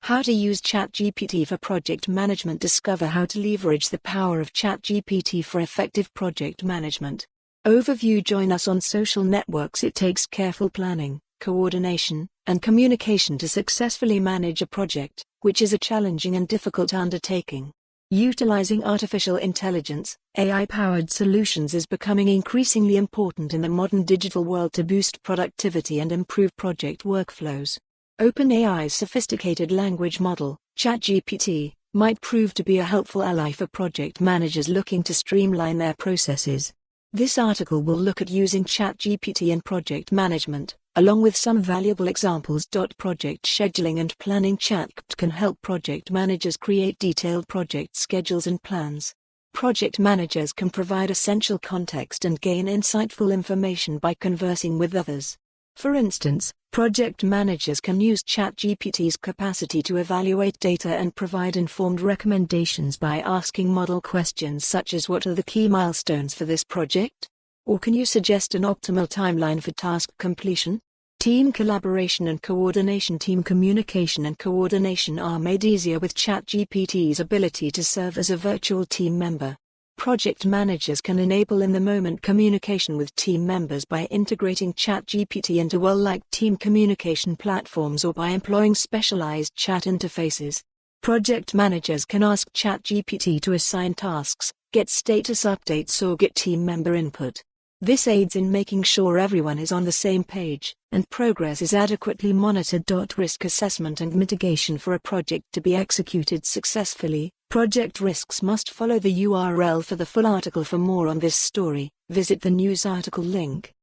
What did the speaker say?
How to use ChatGPT for project management. Discover how to leverage the power of ChatGPT for effective project management. Overview. Join us on social networks. It takes careful planning, coordination, and communication to successfully manage a project, which is a challenging and difficult undertaking. Utilizing artificial intelligence, AI-powered solutions is becoming increasingly important in the modern digital world to boost productivity and improve project workflows. OpenAI's sophisticated language model, ChatGPT, might prove to be a helpful ally for project managers looking to streamline their processes. This article will look at using ChatGPT in project management, along with some valuable examples. Project scheduling and planning. ChatGPT can help project managers create detailed project schedules and plans. Project managers can provide essential context and gain insightful information by conversing with others. For instance, project managers can use ChatGPT's capacity to evaluate data and provide informed recommendations by asking model questions such as, "What are the key milestones for this project?" Or, "Can you suggest an optimal timeline for task completion?" Team collaboration and coordination. Team communication and coordination are made easier with ChatGPT's ability to serve as a virtual team member. Project managers can enable in-the-moment communication with team members by integrating ChatGPT into well-liked team communication platforms or by employing specialized chat interfaces. Project managers can ask ChatGPT to assign tasks, get status updates, or get team member input. This aids in making sure everyone is on the same page, and progress is adequately monitored. Risk assessment and mitigation. For a project to be executed successfully, project risks must follow. The URL for the full article. For more on this story, visit the news article link.